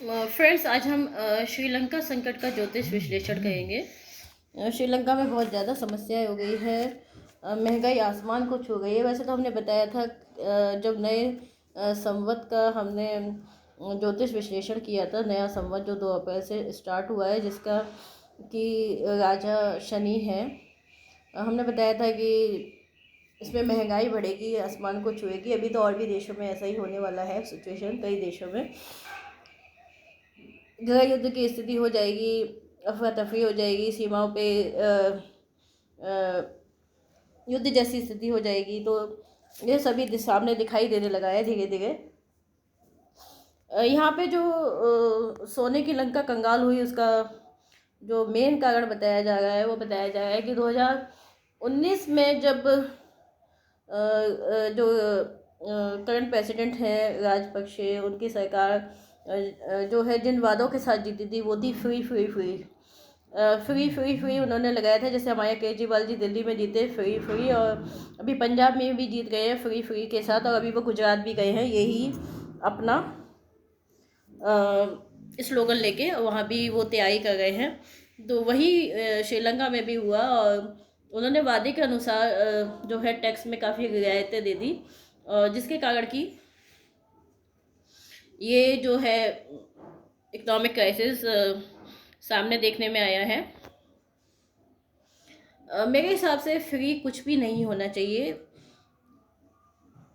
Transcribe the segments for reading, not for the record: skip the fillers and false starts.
Friends, आज हम श्रीलंका संकट का ज्योतिष विश्लेषण करेंगे। श्रीलंका में बहुत ज़्यादा समस्याएं हो गई है। महंगाई आसमान को छू गई है। वैसे तो हमने बताया था जब नए संवत का हमने ज्योतिष विश्लेषण किया था। नया संवत जो 2 अप्रैल से स्टार्ट हुआ है, जिसका कि राजा शनि है। हमने बताया था कि इसमें महंगाई बढ़ेगी, आसमान को छुएगी। अभी तो और भी देशों में ऐसा ही होने वाला है सिचुएशन। कई देशों में गृह युद्ध की स्थिति हो जाएगी, अफरा तफरी हो जाएगी, सीमाओं पे युद्ध जैसी स्थिति हो जाएगी। तो ये सभी सामने दिखाई देने लगा है धीरे धीरे। यहाँ पे जो सोने की लंका कंगाल हुई, उसका जो मेन कारण बताया जा रहा है, वो बताया जा रहा है कि 2019 में जब जो करंट प्रेसिडेंट हैं राजपक्षे, उनकी सरकार जो है जिन वादों के साथ जीती थी वो थी free free free free free free उन्होंने लगाया था। जैसे हमारे केजरीवाल जी दिल्ली में जीते फ्री फ्री, और अभी पंजाब में भी जीत गए हैं फ्री फ्री के साथ, और अभी वो गुजरात भी गए हैं यही अपना स्लोगन लेके, वहाँ भी वो तैयारी कर रहे हैं। तो वही श्रीलंका में भी हुआ, और उन्होंने वादे के अनुसार जो है टैक्स में काफ़ी रियायतें दे दी, जिसके कारण कि ये जो है इकोनॉमिक क्राइसिस सामने देखने में आया है। मेरे हिसाब से फ्री कुछ भी नहीं होना चाहिए।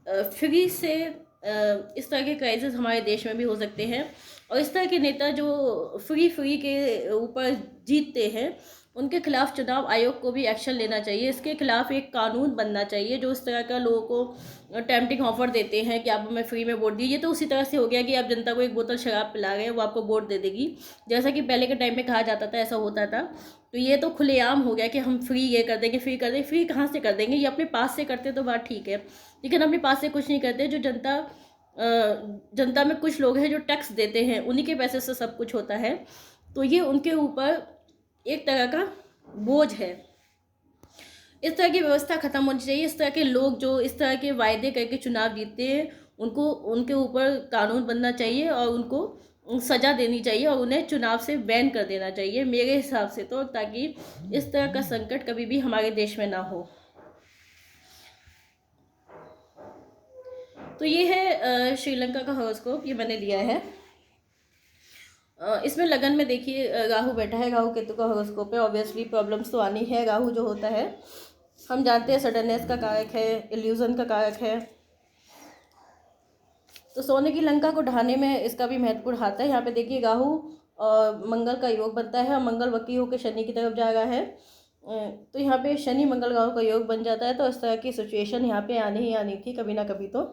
फ्री से इस तरह के क्राइसिस हमारे देश में भी हो सकते हैं, और इस तरह के नेता जो फ्री फ्री के ऊपर जीतते हैं, उनके खिलाफ चुनाव आयोग को भी एक्शन लेना चाहिए। इसके खिलाफ एक कानून बनना चाहिए जो इस तरह का लोगों को टेम्पटिंग ऑफर देते हैं कि आप हमें फ्री में वोट दीजिए। तो उसी तरह से हो गया कि आप जनता को एक बोतल शराब पिला रहे हैं, वो आपको वोट दे देगी, जैसा कि पहले के टाइम में कहा जाता था, ऐसा होता था। तो ये तो खुलेआम हो गया कि हम फ्री ये कर देंगे, फ्री कर देंगे। फ्री कहाँ से कर देंगे? ये अपने पास से करते तो बात ठीक है, लेकिन अपने पास से कुछ नहीं करते। जो जनता में कुछ लोग हैं जो टैक्स देते हैं, उन्हीं के पैसे से सब कुछ होता है। तो ये उनके ऊपर एक तरह का बोझ है। इस तरह की व्यवस्था खत्म होनी चाहिए। इस तरह के लोग जो इस तरह के वायदे करके चुनाव जीतते हैं, उनको उनके ऊपर कानून बनना चाहिए और उनको सज़ा देनी चाहिए, और उन्हें चुनाव से बैन कर देना चाहिए मेरे हिसाब से, तो ताकि इस तरह का संकट कभी भी हमारे देश में ना हो। तो ये है श्रीलंका का हॉरोस्कोप, ये मैंने लिया है। इसमें लगन में देखिए राहु बैठा है, राहु केतु का हॉरोस्कोप है। ऑब्वियसली प्रॉब्लम्स तो आनी है। राहु जो होता है हम जानते हैं सडननेस का कारक है, इल्यूजन का कारक है। तो सोने की लंका को ढाने में इसका भी महत्वपूर्ण हाथ है। यहाँ पे देखिए राहु और मंगल का योग बनता है, और मंगल वक्री होकर शनि की तरफ जा रहा है। तो यहाँ पे शनि मंगल राहु का योग बन जाता है। तो इस तरह की सिचुएशन यहाँ पे आनी ही आनी थी कभी ना कभी तो।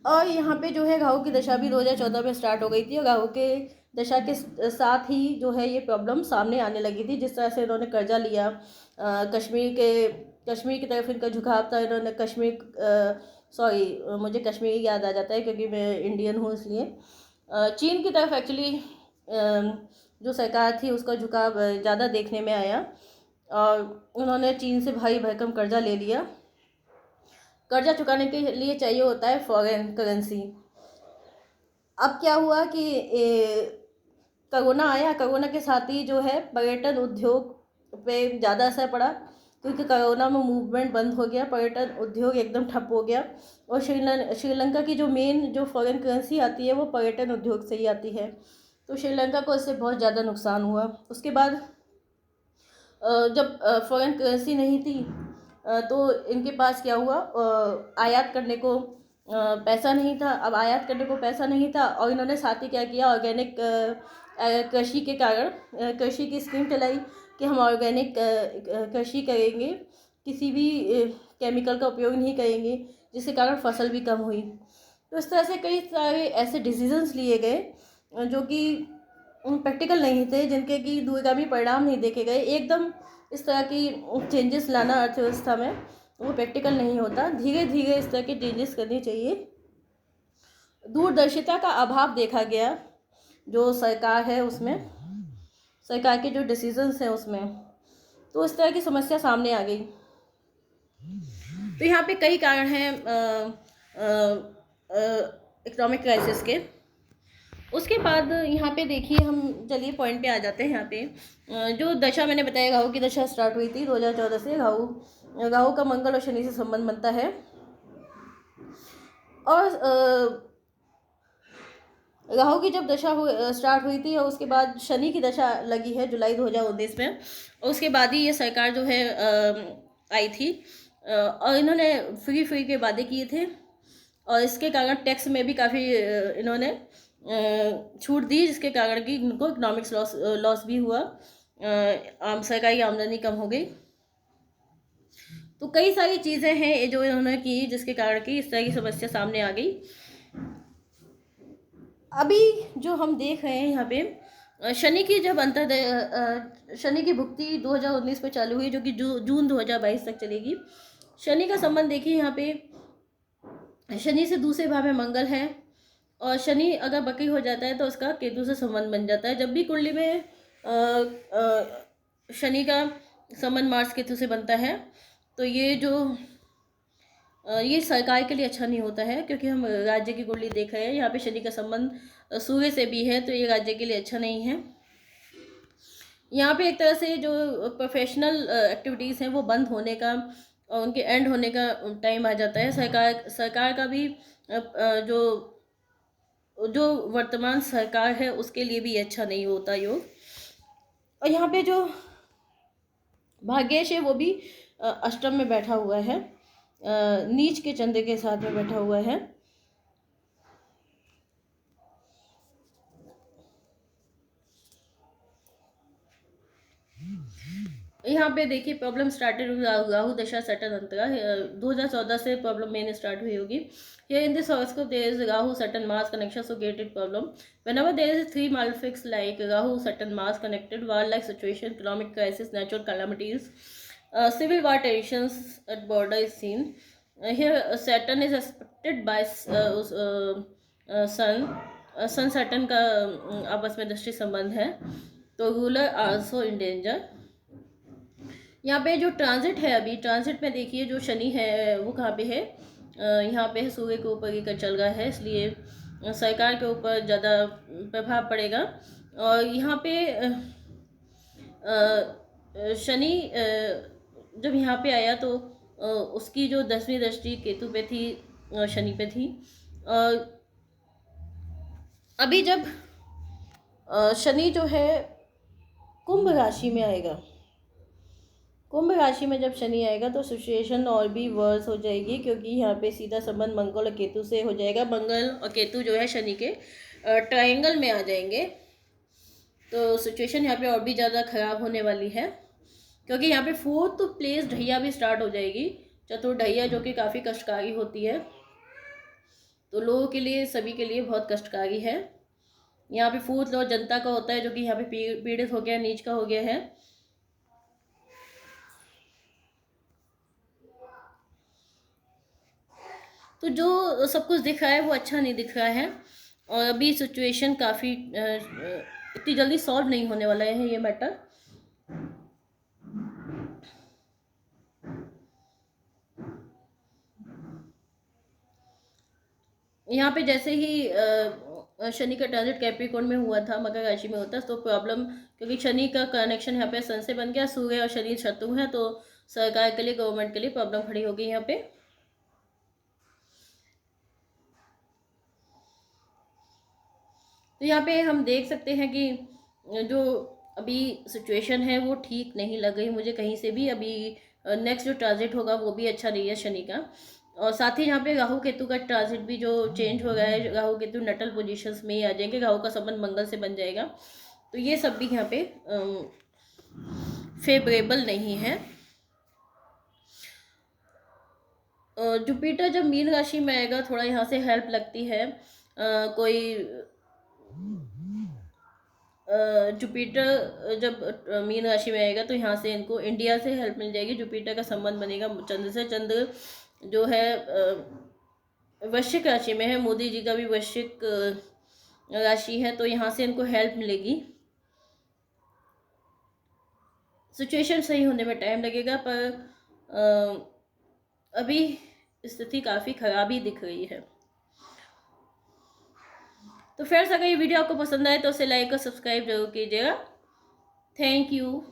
और यहाँ पे जो है राहु की दशा भी 2014 में स्टार्ट हो गई थी, और राहु के दशा के साथ ही जो है ये प्रॉब्लम सामने आने लगी थी। जिस तरह से इन्होंने कर्जा लिया, कश्मीर की तरफ इनका झुकाव था। इन्होंने मुझे कश्मीर याद आ जाता है क्योंकि मैं इंडियन हूँ, इसलिए चीन की तरफ एक्चुअली जो सरकार थी उसका झुकाव ज़्यादा देखने में आया, और उन्होंने चीन से भारी भरकम कर्जा ले लिया। कर्जा चुकाने के लिए चाहिए होता है फॉरेन करेंसी। अब क्या हुआ कि कोरोना आया, कोरोना के साथ ही जो है पर्यटन उद्योग पे ज़्यादा असर पड़ा, क्योंकि कोरोना में मूवमेंट बंद हो गया, पर्यटन उद्योग एकदम ठप हो गया। और श्रीलंका की जो मेन जो फॉरेन करेंसी आती है वो पर्यटन उद्योग से ही आती है। तो श्रीलंका को इससे बहुत ज़्यादा नुकसान हुआ। उसके बाद जब फॉरेन करेंसी नहीं थी, तो इनके पास क्या हुआ, आयात करने को पैसा नहीं था। अब आयात करने को पैसा नहीं था, और इन्होंने साथ ही क्या किया, ऑर्गेनिक कृषि के कारण कृषि की स्कीम चलाई कि हम ऑर्गेनिक कृषि करेंगे, किसी भी केमिकल का उपयोग नहीं करेंगे, जिसके कारण फसल भी कम हुई। तो इस तरह से कई सारे ऐसे डिसीजंस लिए गए जो कि प्रैक्टिकल नहीं थे, जिनके कि दूरगामी परिणाम नहीं देखे गए। एकदम इस तरह की चेंजेस लाना अर्थव्यवस्था में वो प्रैक्टिकल नहीं होता। धीरे धीरे इस तरह के चेंजेस करनी चाहिए। दूरदर्शिता का अभाव देखा गया जो सरकार है उसमें, सरकार के जो डिसीजंस हैं उसमें, तो इस तरह की समस्या सामने आ गई। तो यहाँ पे कई कारण हैं इकोनॉमिक क्राइसिस के। उसके बाद यहाँ पे देखिए, हम चलिए पॉइंट पे आ जाते हैं। यहाँ पे जो दशा मैंने बताया, राहु की दशा स्टार्ट हुई थी 2014 से। राहु का मंगल और शनि से संबंध बनता है। और राहु की जब दशा स्टार्ट हुई थी और उसके बाद शनि की दशा लगी है जुलाई 2019 में, और उसके बाद ही ये सरकार जो है आई थी। और इन्होंने फ्री के वादे किए थे, और इसके कारण टैक्स में भी काफ़ी इन्होंने छूट दी, जिसके कारण कि इनको इकोनॉमिक्स लॉस भी हुआ, सरकारी आमदनी कम हो गई। तो कई सारी चीज़ें हैं जो इन्होंने की, जिसके कारण कि इस तरह की समस्या सामने आ गई। अभी जो हम देख रहे हैं यहाँ पे, शनि की जब शनि की भुक्ति 2019 में चालू हुई, जो कि जून 2022 तक चलेगी। शनि का संबंध देखिए, यहाँ पे शनि से दूसरे भाव में मंगल है, और शनि अगर बकरी हो जाता है तो उसका केतु से संबंध बन जाता है। जब भी कुंडली में शनि का संबंध मार्स केतु से बनता है, तो ये सरकार के लिए अच्छा नहीं होता है, क्योंकि हम राज्य की कुंडली देख रहे हैं। यहाँ पे शनि का संबंध सूर्य से भी है, तो ये राज्य के लिए अच्छा नहीं है। यहाँ पे एक तरह से जो प्रोफेशनल एक्टिविटीज़ हैं वो बंद होने का और उनके एंड होने का टाइम आ जाता है। सरकार का भी जो वर्तमान सरकार है उसके लिए भी अच्छा नहीं होता योग। और यहाँ पे जो भाग्येश है वो भी अष्टम में बैठा हुआ है, नीच के चंद्र के साथ में बैठा हुआ है। यहाँ पे देखिए, प्रॉब्लम स्टार्टेड राहु दशा सटन अंतरा 2014 से प्रॉब्लम मेन स्टार्ट हुई होगी। Here in this horoscope there is Rahu Saturn Mars connection, so get it problem. Whenever there is three malefics like Rahu Saturn Mars connected, war-like situation, economic crisis, natural calamities, civil war tensions at border is seen. Here Saturn is aspected by Sun. Sun Saturn का आपस में दृष्टि संबंध है, तो ruler also in danger. यहाँ पे जो ट्रांजिट है, अभी ट्रांजिट में देखिए जो शनि है वो कहाँ पे है, यहाँ पे सूर्य के ऊपर ही चल रहा है, इसलिए सरकार के ऊपर ज़्यादा प्रभाव पड़ेगा। और यहाँ पे शनि जब यहाँ पे आया तो उसकी जो 10वीं दृष्टि केतु पे थी, शनि पे थी। अभी जब शनि जो है कुंभ राशि में आएगा, कुंभ राशि में जब शनि आएगा तो सिचुएशन और भी वर्स हो जाएगी, क्योंकि यहाँ पे सीधा संबंध मंगल और केतु से हो जाएगा। मंगल और केतु जो है शनि के ट्रायंगल में आ जाएंगे, तो सिचुएशन यहाँ पे और भी ज़्यादा खराब होने वाली है, क्योंकि यहाँ पे 4th प्लेस ढैया भी स्टार्ट हो जाएगी। चतुर्ढैया जो कि काफ़ी कष्टकारी होती है, तो लोगों के लिए, सभी के लिए बहुत कष्टकारी है। यहाँ पे 4th लॉर्ड जनता का होता है, जो कि यहाँ पे पीड़ित हो गया, नीच का हो गया है। तो जो सब कुछ दिख रहा है वो अच्छा नहीं दिख रहा है, और अभी सिचुएशन काफ़ी इतनी जल्दी सॉल्व नहीं होने वाला है ये मैटर। यहाँ पे जैसे ही शनि का ट्रांजिट कैप्रिकॉर्न में हुआ था, मकर राशि में होता है, तो प्रॉब्लम, क्योंकि शनि का कनेक्शन यहाँ पे सन से बन गया, सूर्य और शनि शत्रु है, तो सरकार के लिए, गवर्नमेंट के लिए प्रॉब्लम खड़ी हो गई यहाँ पे। तो यहाँ पे हम देख सकते हैं कि जो अभी सिचुएशन है वो ठीक नहीं लग रही मुझे कहीं से भी। अभी नेक्स्ट जो ट्रांजिट होगा वो भी अच्छा नहीं है शनि का, और साथ ही यहाँ पे राहु केतु का ट्रांजिट भी जो चेंज हो रहा है, राहु केतु नटल पोजीशंस में ही आ जाएंगे, राहु का संबंध मंगल से बन जाएगा, तो ये सब भी यहाँ पे फेवरेबल नहीं है। जुपिटर जब मीन राशि में आएगा थोड़ा यहाँ से हेल्प लगती है। कोई जुपिटर जब मीन राशि में आएगा तो यहाँ से इनको इंडिया से हेल्प मिल जाएगी। जुपिटर का संबंध बनेगा चंद्र से। चंद्र जो है वृश्चिक राशि में है, मोदी जी का भी वृश्चिक राशि है, तो यहाँ से इनको हेल्प मिलेगी। सिचुएशन सही होने में टाइम लगेगा, पर अभी स्थिति काफ़ी खराब ही दिख रही है। तो फ्रेंड्स, अगर ये वीडियो आपको पसंद आए तो उसे लाइक और सब्सक्राइब जरूर कीजिएगा। Thank you.